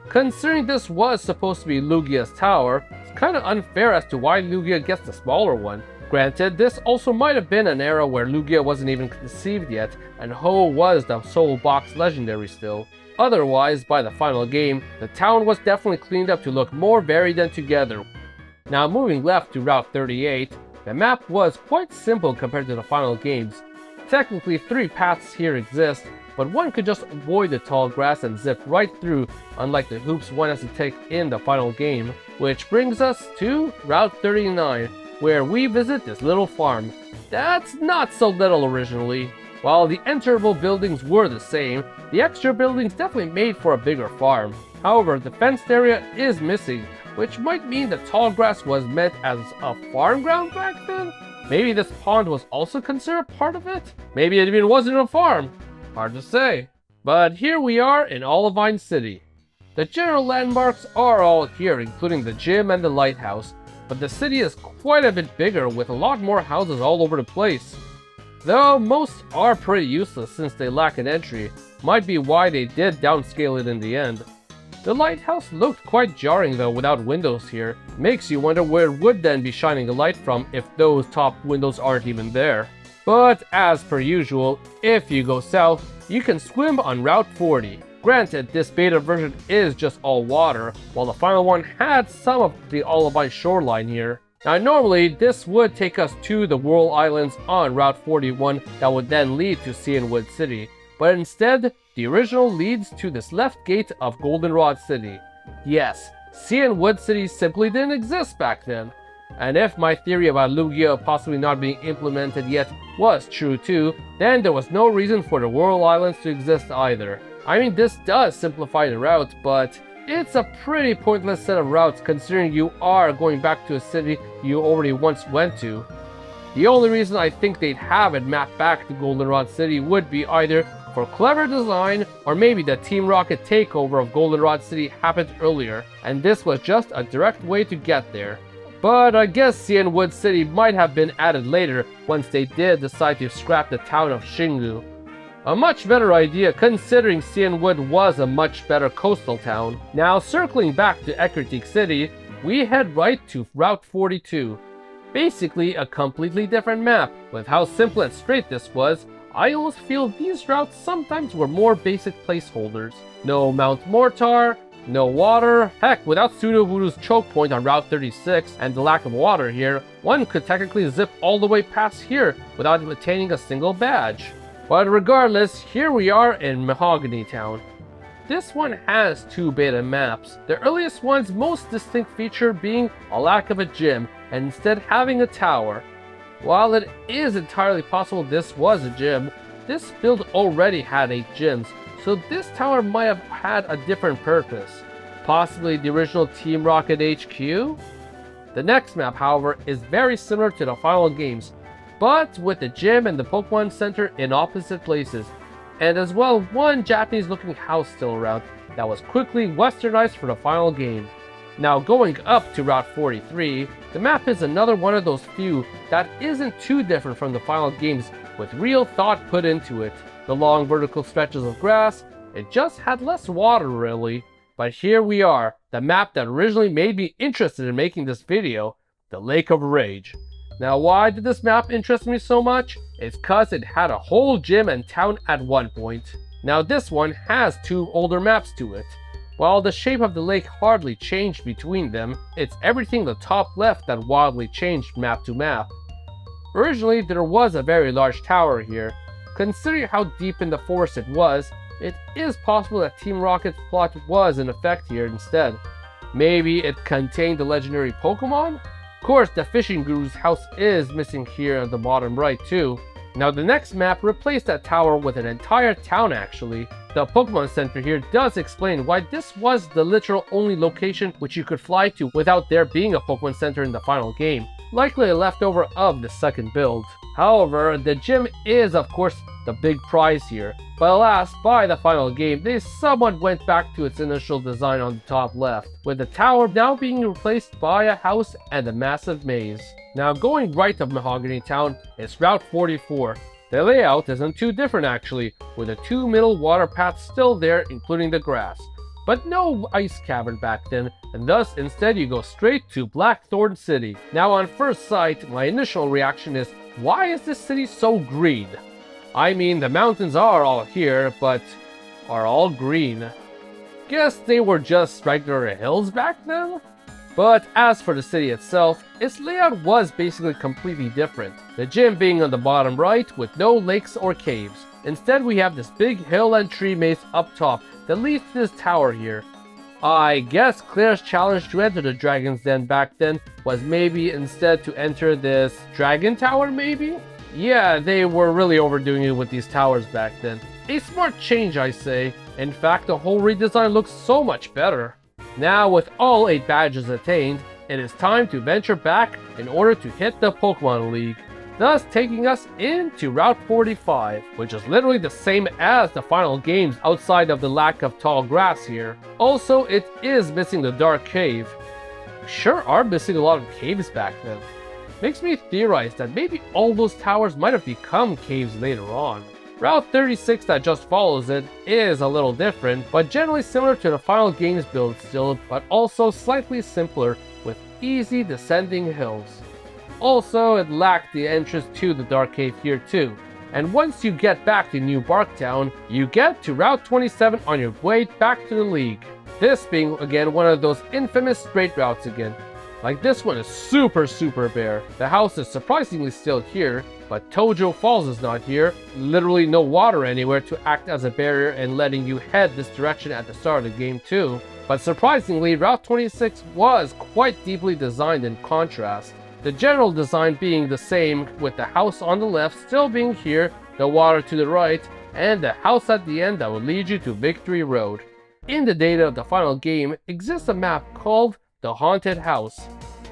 Considering this was supposed to be Lugia's tower, it's kinda unfair as to why Lugia gets the smaller one. Granted, this also might have been an era where Lugia wasn't even conceived yet, and Ho was the sole box legendary still. Otherwise, by the final game, the town was definitely cleaned up to look more varied and together. Now moving left to Route 38, the map was quite simple compared to the final games. Technically 3 paths here exist, but one could just avoid the tall grass and zip right through, unlike the hoops one has to take in the final game. Which brings us to Route 39, where we visit this little farm. That's not so little originally. While the enterable buildings were the same, the extra buildings definitely made for a bigger farm. However, the fenced area is missing, which might mean the tall grass was meant as a farm ground back then? Maybe this pond was also considered part of it? Maybe it even wasn't a farm? Hard to say. But here we are in Olivine City. The general landmarks are all here, including the gym and the lighthouse, but the city is quite a bit bigger with a lot more houses all over the place. Though most are pretty useless since they lack an entry, might be why they did downscale it in the end. The lighthouse looked quite jarring though without windows here. Makes you wonder where it would then be shining a light from if those top windows aren't even there. But as per usual, if you go south, you can swim on Route 40. Granted, this beta version is just all water, while the final one had some of the Olivine shoreline here. Now normally, this would take us to the Whirl Islands on Route 41 that would then lead to Cianwood City. But instead, the original leads to this left gate of Goldenrod City. Yes, Cianwood City simply didn't exist back then. And if my theory about Lugia possibly not being implemented yet was true too, then there was no reason for the World Islands to exist either. I mean, this does simplify the route, but it's a pretty pointless set of routes considering you are going back to a city you already once went to. The only reason I think they'd have it mapped back to Goldenrod City would be either for clever design, or maybe the Team Rocket takeover of Goldenrod City happened earlier, and this was just a direct way to get there. But I guess Cianwood City might have been added later once they did decide to scrap the town of Shingu. A much better idea considering Cianwood was a much better coastal town. Now circling back to Ecruteak City, we head right to Route 42. Basically a completely different map. With how simple and straight this was, I almost feel these routes sometimes were more basic placeholders. No Mount Mortar, no water. Heck, without Sudowoodo's choke point on Route 36 and the lack of water here, one could technically zip all the way past here without attaining a single badge. But regardless, here we are in Mahogany Town. This one has two beta maps, the earliest one's most distinct feature being a lack of a gym and instead having a tower. While it is entirely possible this was a gym, this build already had 8 gyms, so this tower might have had a different purpose. Possibly the original Team Rocket HQ? The next map, however, is very similar to the final games, but with the gym and the Pokemon Center in opposite places, and as well one Japanese looking house still around that was quickly westernized for the final game. Now going up to Route 43, the map is another one of those few that isn't too different from the final games with real thought put into it. The long vertical stretches of grass, it just had less water really. But here we are, the map that originally made me interested in making this video, the Lake of Rage. Now why did this map interest me so much? It's cause it had a whole gym and town at one point. Now this one has 2 older maps to it. While the shape of the lake hardly changed between them, it's everything the top left that wildly changed map to map. Originally there was a very large tower here. Considering how deep in the forest it is possible that Team Rocket's plot was in effect here instead. Maybe it contained the legendary Pokemon? Of course, the fishing guru's house is missing here on the bottom right too. Now the next map replaced that tower with an entire town actually. The Pokemon Center here does explain why this was the literal only location which you could fly to without there being a Pokemon Center in the final game, likely a leftover of the second build. However, the gym is of course the big prize here, but alas, by the final game, they somewhat went back to its initial design on the top left, with the tower now being replaced by a house and a massive maze. Now going right of Mahogany Town is Route 44. The layout isn't too different actually, with the 2 middle water paths still there including the grass. But no ice cavern back then, and thus instead you go straight to Blackthorn City. Now on first sight, my initial reaction is, why is this city so green? I mean, the mountains are all here, but are all green. Guess they were just regular hills back then? But as for the city itself, its layout was basically completely different. The gym being on the bottom right with no lakes or caves. Instead we have this big hill and tree maze up top that leads to this tower here. I guess Claire's challenge to enter the Dragon's Den back then was maybe instead to enter this Dragon Tower maybe? Yeah, they were really overdoing it with these towers back then. A smart change I say. In fact, the whole redesign looks so much better. Now with all 8 badges attained, it is time to venture back in order to hit the Pokemon League. Thus taking us into Route 45, which is literally the same as the final games outside of the lack of tall grass here. Also, it is missing the Dark Cave. We sure are missing a lot of caves back then. Makes me theorize that maybe all those towers might have become caves later on. Route 36 that just follows it is a little different, but generally similar to the final games build still, but also slightly simpler with easy descending hills. Also, it lacked the entrance to the Dark Cave here too. And once you get back to New Barktown, you get to Route 27 on your way back to the League. This being again one of those infamous straight routes again. Like this one is super bare. The house is surprisingly still here, but Tojo Falls is not here. Literally no water anywhere to act as a barrier and letting you head this direction at the start of the game too. But surprisingly, Route 26 was quite deeply designed in contrast. The general design being the same, with the house on the left still being here, the water to the right, and the house at the end that will lead you to Victory Road. In the data of the final game exists a map called the Haunted House.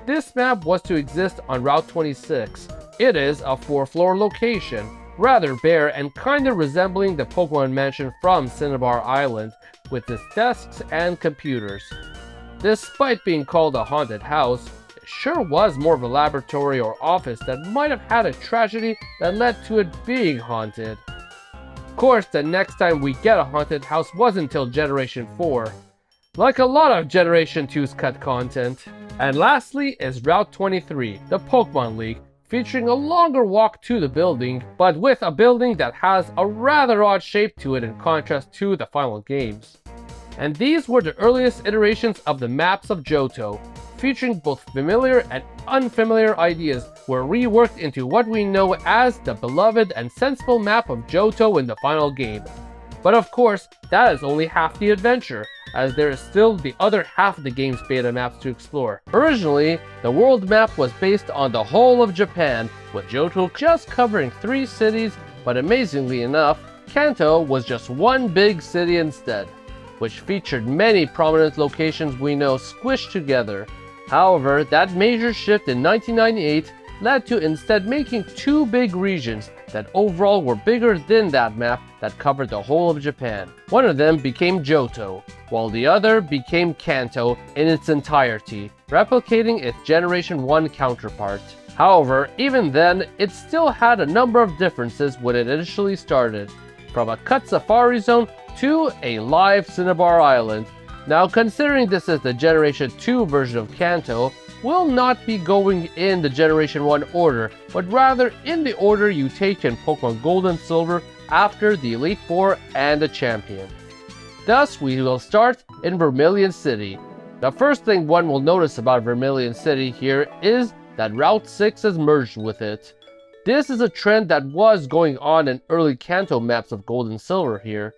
This map was to exist on Route 26. It is a 4-floor location, rather bare and kinda resembling the Pokemon Mansion from Cinnabar Island, with its desks and computers. Despite being called a haunted house, it sure was more of a laboratory or office that might have had a tragedy that led to it being haunted. Of course, the next time we get a haunted house wasn't until Generation 4, like a lot of Generation 2's cut content. And lastly is Route 23, the Pokemon League, featuring a longer walk to the building, but with a building that has a rather odd shape to it in contrast to the final games. And these were the earliest iterations of the maps of Johto, featuring both familiar and unfamiliar ideas were reworked into what we know as the beloved and sensible map of Johto in the final game. But of course, that is only half the adventure, as there is still the other half of the game's beta maps to explore. Originally, the world map was based on the whole of Japan, with Johto just covering 3 cities, but amazingly enough, Kanto was just one big city instead, which featured many prominent locations we know squished together. However, that major shift in 1998 led to instead making 2 big regions that overall were bigger than that map that covered the whole of Japan. One of them became Johto, while the other became Kanto in its entirety, replicating its Generation 1 counterpart. However, even then, it still had a number of differences when it initially started, from a cut safari zone to a live Cinnabar Island. Now, considering this is the Generation 2 version of Kanto, we'll not be going in the Generation 1 order, but rather in the order you take in Pokemon Gold and Silver after the Elite Four and the Champion. Thus, we will start in Vermilion City. The first thing one will notice about Vermilion City here is that Route 6 has merged with it. This is a trend that was going on in early Kanto maps of Gold and Silver here.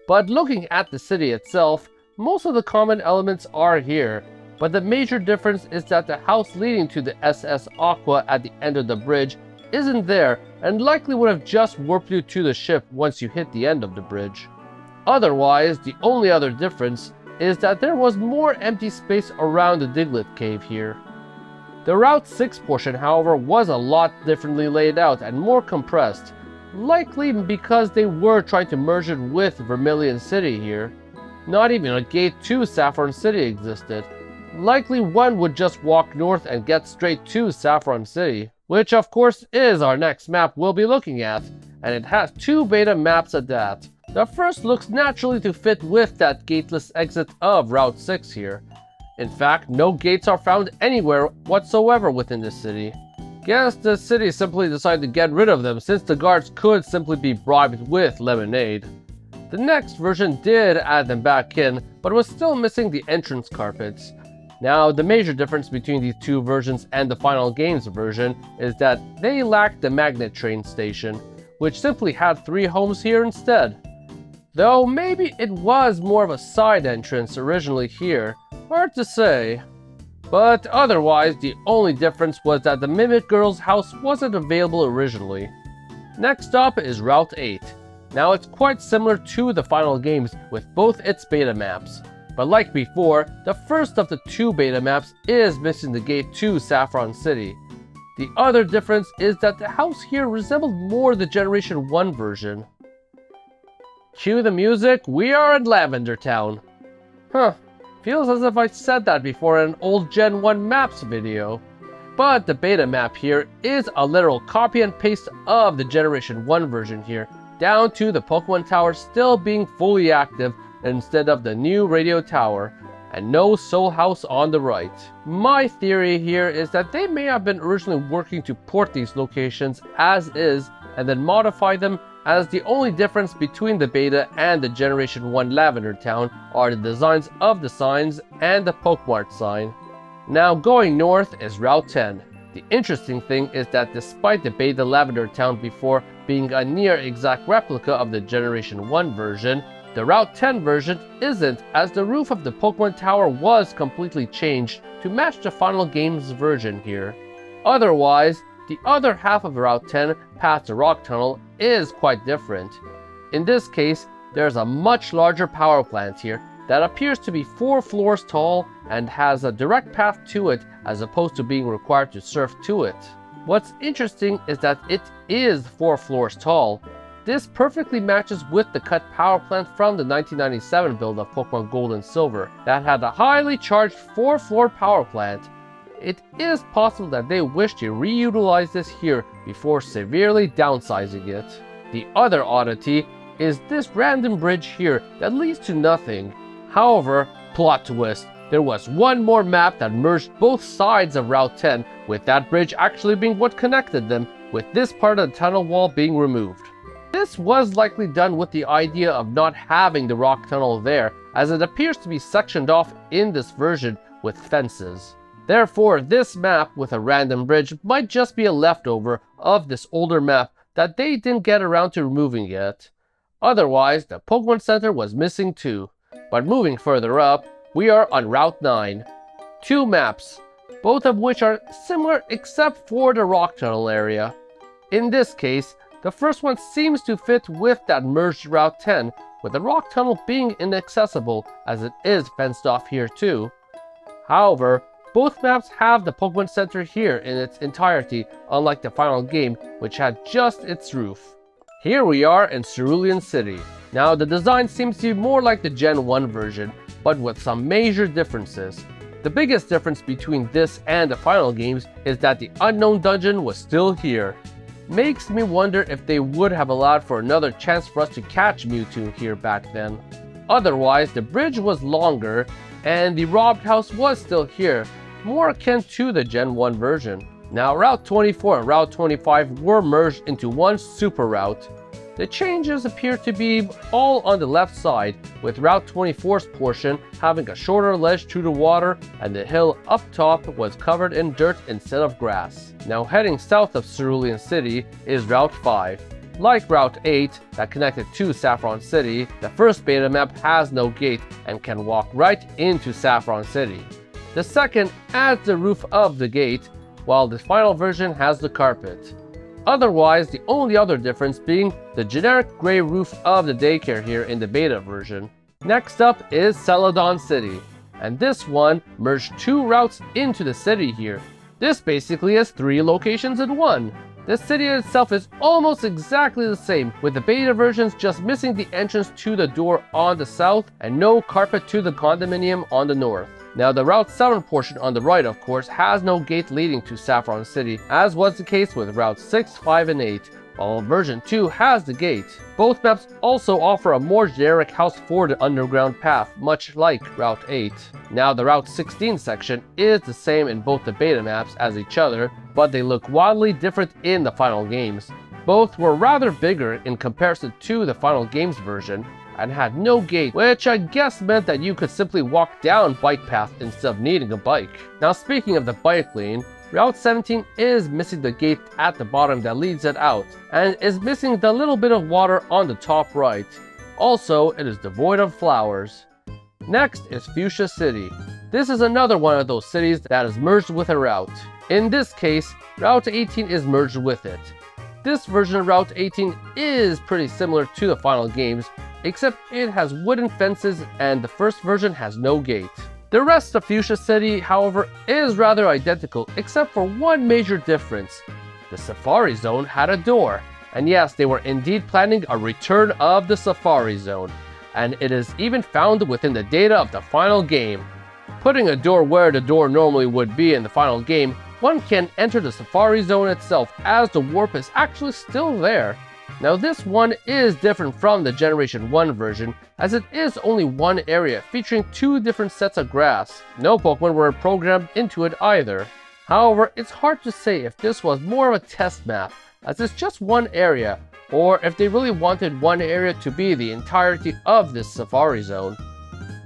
But looking at the city itself, most of the common elements are here, but the major difference is that the house leading to the SS Aqua at the end of the bridge isn't there and likely would have just warped you to the ship once you hit the end of the bridge. Otherwise, the only other difference is that there was more empty space around the Diglett cave here. The Route 6 portion, however, was a lot differently laid out and more compressed, likely because they were trying to merge it with Vermilion City here. Not even a gate to Saffron City existed. Likely one would just walk north and get straight to Saffron City, which of course is our next map we'll be looking at, and it has 2 beta maps at that. The first looks naturally to fit with that gateless exit of Route 6 here. In fact, no gates are found anywhere whatsoever within the city. Guess the city simply decided to get rid of them since the guards could simply be bribed with lemonade. The next version did add them back in, but was still missing the entrance carpets. Now, the major difference between these 2 versions and the final game's version is that they lacked the magnet train station, which simply had 3 homes here instead. Though maybe it was more of a side entrance originally here, hard to say. But otherwise, the only difference was that the Mimic Girl's house wasn't available originally. Next up is Route 8. Now it's quite similar to the final games with both its beta maps. But like before, the first of the 2 beta maps is missing the gate to Saffron City. The other difference is that the house here resembled more the Generation 1 version. Cue the music, we are in Lavender Town. Feels as if I said that before in an old Gen 1 maps video. But the beta map here is a literal copy and paste of the Generation 1 version here, down to the Pokemon Tower still being fully active instead of the new radio tower, and no Soul House on the right. My theory here is that they may have been originally working to port these locations as is and then modify them, as the only difference between the beta and the Generation 1 Lavender Town are the designs of the signs and the Pokemart sign. Now going north is Route 10. The interesting thing is that despite the beta Lavender Town before being a near exact replica of the Generation 1 version, the Route 10 version isn't, as the roof of the Pokemon Tower was completely changed to match the final game's version here. Otherwise, the other half of Route 10 past the rock tunnel is quite different. In this case, there's a much larger power plant here that appears to be 4 floors tall and has a direct path to it as opposed to being required to surf to it. What's interesting is that it is 4 floors tall. This perfectly matches with the cut power plant from the 1997 build of Pokemon Gold and Silver that had a highly charged 4-floor power plant. It is possible that they wish to reutilize this here before severely downsizing it. The other oddity is this random bridge here that leads to nothing. However, plot twist, there was one more map that merged both sides of Route 10, with that bridge actually being what connected them, with this part of the tunnel wall being removed. This was likely done with the idea of not having the rock tunnel there, as it appears to be sectioned off in this version with fences. Therefore, this map with a random bridge might just be a leftover of this older map that they didn't get around to removing yet. Otherwise, the Pokemon Center was missing too. But moving further up, we are on Route 9. 2 maps, both of which are similar except for the rock tunnel area. In this case, the first one seems to fit with that merged Route 10, with the rock tunnel being inaccessible as it is fenced off here too. However, both maps have the Pokemon Center here in its entirety, unlike the final game, which had just its roof. Here we are in Cerulean City. Now the design seems to be more like the Gen 1 version, but with some major differences. The biggest difference between this and the final games is that the unknown dungeon was still here. Makes me wonder if they would have allowed for another chance for us to catch Mewtwo here back then. Otherwise, the bridge was longer, and the robbed house was still here, more akin to the Gen 1 version. Now Route 24 and Route 25 were merged into one super route. The changes appear to be all on the left side, with Route 24's portion having a shorter ledge to the water, and the hill up top was covered in dirt instead of grass. Now heading south of Cerulean City is Route 5. Like Route 8 that connected to Saffron City, the first beta map has no gate and can walk right into Saffron City. The second adds the roof of the gate, while the final version has the carpet. Otherwise, the only other difference being the generic gray roof of the daycare here in the beta version. Next up is Celadon City, and this one merged 2 routes into the city here. This basically has 3 locations in one. The city itself is almost exactly the same, with the beta versions just missing the entrance to the door on the south and no carpet to the condominium on the north. Now the Route 7 portion on the right, of course, has no gate leading to Saffron City, as was the case with Route 6, 5, and 8, while version 2 has the gate. Both maps also offer a more generic house for the underground path, much like Route 8. Now the Route 16 section is the same in both the beta maps as each other, but they look wildly different in the final games. Both were rather bigger in comparison to the final games version, and had no gate, which I guess meant that you could simply walk down bike path instead of needing a bike. Now speaking of the bike lane, Route 17 is missing the gate at the bottom that leads it out, and is missing the little bit of water on the top right. Also, it is devoid of flowers. Next is Fuchsia City. This is another one of those cities that is merged with a route. In this case, Route 18 is merged with it. This version of Route 18 is pretty similar to the final games, except it has wooden fences and the first version has no gate. The rest of Fuchsia City, however, is rather identical except for one major difference. The Safari Zone had a door. And yes, they were indeed planning a return of the Safari Zone, and it is even found within the data of the final game. Putting a door where the door normally would be in the final game, one can enter the Safari Zone itself as the warp is actually still there. Now this one is different from the Generation 1 version, as it is only one area featuring 2 different sets of grass. No Pokemon were programmed into it either. However, it's hard to say if this was more of a test map, as it's just one area, or if they really wanted one area to be the entirety of this Safari Zone.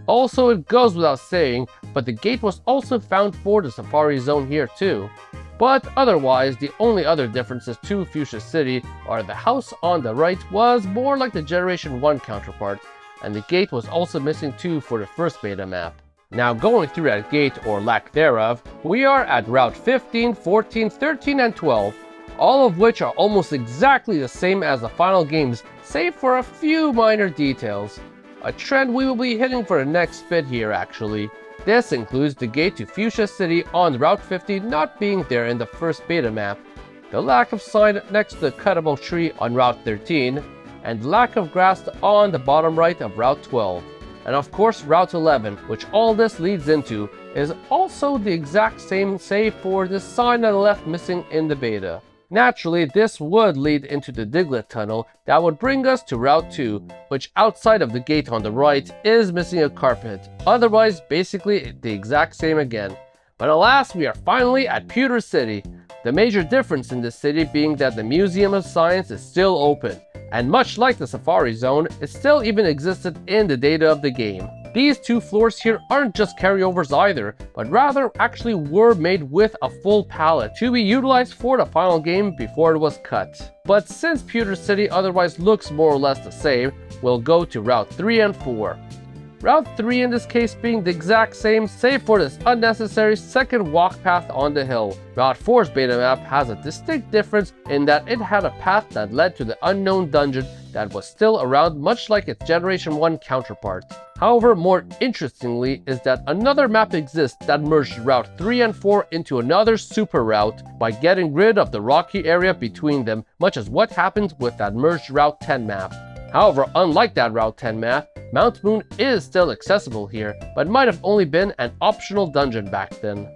Also, it goes without saying, but the gate was also found for the Safari Zone here too. But otherwise, the only other differences to Fuchsia City are the house on the right was more like the Generation 1 counterpart, and the gate was also missing too for the first beta map. Now going through that gate or lack thereof, we are at Route 15, 14, 13, and 12, all of which are almost exactly the same as the final games, save for a few minor details. A trend we will be hitting for the next bit here actually. This includes the gate to Fuchsia City on Route 50 not being there in the first beta map, the lack of sign next to the cuttable tree on Route 13, and lack of grass on the bottom right of Route 12. And of course Route 11, which all this leads into, is also the exact same save for the sign on the left missing in the beta. Naturally, this would lead into the Diglett tunnel that would bring us to Route 2, which outside of the gate on the right is missing a carpet. Otherwise, basically the exact same again. But alas, we are finally at Pewter City. The major difference in this city being that the Museum of Science is still open, and much like the Safari Zone, it still even existed in the data of the game. These two floors here aren't just carryovers either, but rather actually were made with a full palette to be utilized for the final game before it was cut. But since Pewter City otherwise looks more or less the same, we'll go to Route 3 and 4. Route 3 in this case being the exact same, save for this unnecessary second walk path on the hill. Route 4's beta map has a distinct difference in that it had a path that led to the unknown dungeon that was still around, much like its Generation 1 counterpart. However, more interestingly is that another map exists that merged Route 3 and 4 into another super route by getting rid of the rocky area between them, much as what happened with that merged Route 10 map. However, unlike that Route 10 map, Mount Moon is still accessible here, but might have only been an optional dungeon back then.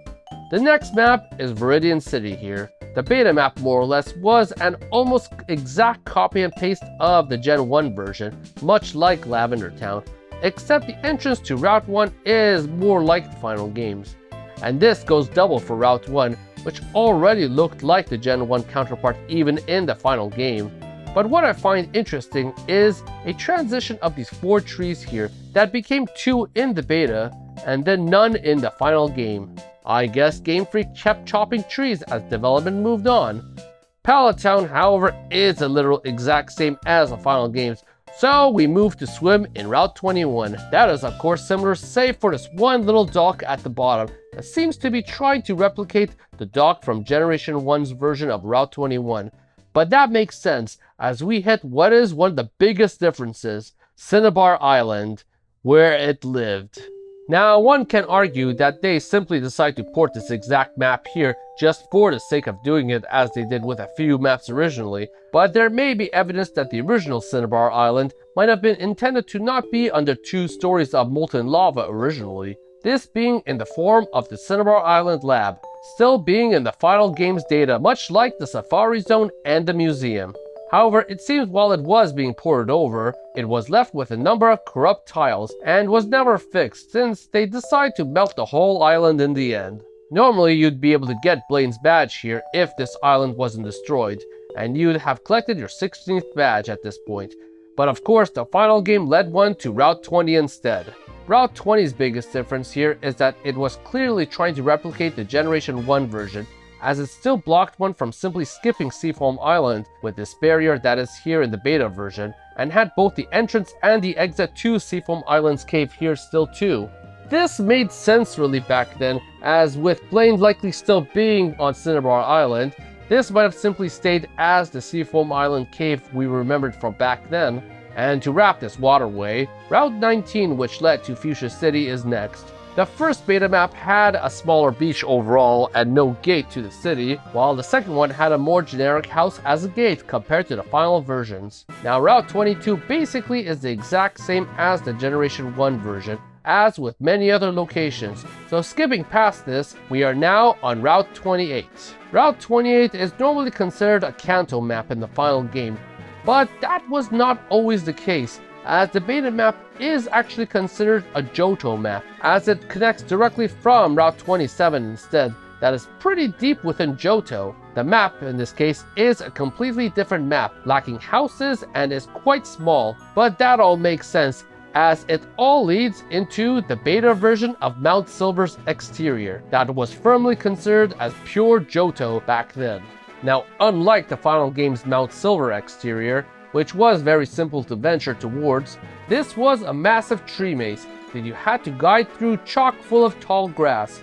The next map is Viridian City here. The beta map more or less was an almost exact copy and paste of the Gen 1 version, much like Lavender Town, except the entrance to Route 1 is more like the final games. And this goes double for Route 1, which already looked like the Gen 1 counterpart even in the final game. But what I find interesting is a transition of these 4 trees here that became 2 in the beta and then none in the final game. I guess Game Freak kept chopping trees as development moved on. Pallet Town, however, is a literal exact same as the final games, so we move to swim in Route 21. That is of course similar save for this one little dock at the bottom that seems to be trying to replicate the dock from Generation 1's version of Route 21. But that makes sense as we hit what is one of the biggest differences, Cinnabar Island, where it lived. Now, one can argue that they simply decide to port this exact map here just for the sake of doing it as they did with a few maps originally, but there may be evidence that the original Cinnabar Island might have been intended to not be under 2 stories of molten lava originally, this being in the form of the Cinnabar Island Lab, still being in the final game's data much like the Safari Zone and the museum. However, it seems while it was being ported over, it was left with a number of corrupt tiles and was never fixed since they decided to melt the whole island in the end. Normally you'd be able to get Blaine's badge here if this island wasn't destroyed, and you'd have collected your 16th badge at this point. But of course the final game led one to Route 20 instead. Route 20's biggest difference here is that it was clearly trying to replicate the Generation 1 version, as it still blocked one from simply skipping Seafoam Island with this barrier that is here in the beta version, and had both the entrance and the exit to Seafoam Island's cave here still too. This made sense really back then, as with Blaine likely still being on Cinnabar Island, this might have simply stayed as the Seafoam Island cave we remembered from back then. And to wrap this waterway, Route 19, which led to Fuchsia City, is next. The first beta map had a smaller beach overall and no gate to the city, while the second one had a more generic house as a gate compared to the final versions. Now Route 22 basically is the exact same as the Generation 1 version, as with many other locations, so skipping past this, we are now on Route 28. Route 28 is normally considered a Kanto map in the final game, but that was not always the case, as the beta map is actually considered a Johto map, as it connects directly from Route 27 instead, that is pretty deep within Johto. The map in this case is a completely different map, lacking houses and is quite small, but that all makes sense as it all leads into the beta version of Mount Silver's exterior, that was firmly considered as pure Johto back then. Now, unlike the final game's Mount Silver exterior, which was very simple to venture towards, this was a massive tree maze that you had to guide through chock full of tall grass,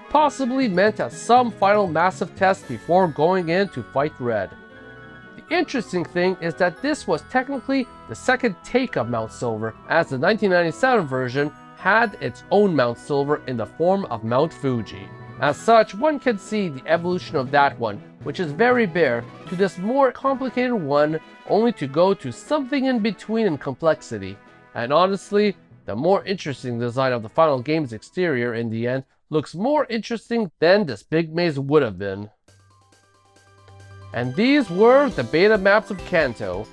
possibly meant as some final massive test before going in to fight Red. The interesting thing is that this was technically the second take of Mount Silver, as the 1997 version had its own Mount Silver in the form of Mount Fuji. As such, one can see the evolution of that one, which is very bare, to this more complicated one, only to go to something in between in complexity. And honestly, the more interesting design of the final game's exterior in the end looks more interesting than this big maze would have been. And these were the beta maps of Kanto.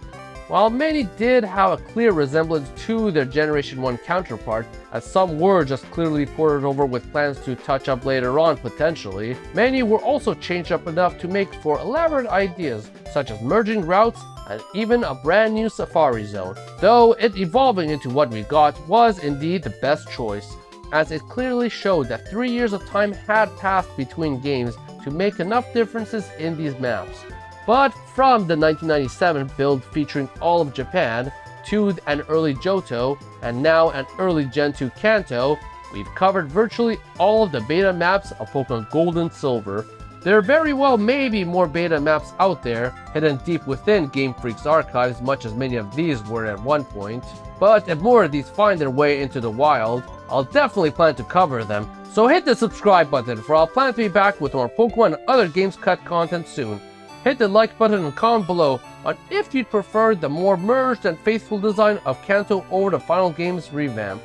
While many did have a clear resemblance to their Generation 1 counterpart, as some were just clearly ported over with plans to touch up later on potentially, many were also changed up enough to make for elaborate ideas, such as merging routes and even a brand new safari zone, though it evolving into what we got was indeed the best choice, as it clearly showed that 3 years of time had passed between games to make enough differences in these maps. But from the 1997 build featuring all of Japan, to an early Johto, and now an early Gen 2 Kanto, we've covered virtually all of the beta maps of Pokemon Gold and Silver. There very well may be more beta maps out there, hidden deep within Game Freak's archives, much as many of these were at one point. But if more of these find their way into the wild, I'll definitely plan to cover them. So hit the subscribe button, for I'll plan to be back with more Pokemon and other Games Cut content soon. Hit the like button and comment below on if you'd prefer the more merged and faithful design of Kanto over the final game's revamp.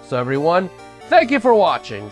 So everyone, thank you for watching!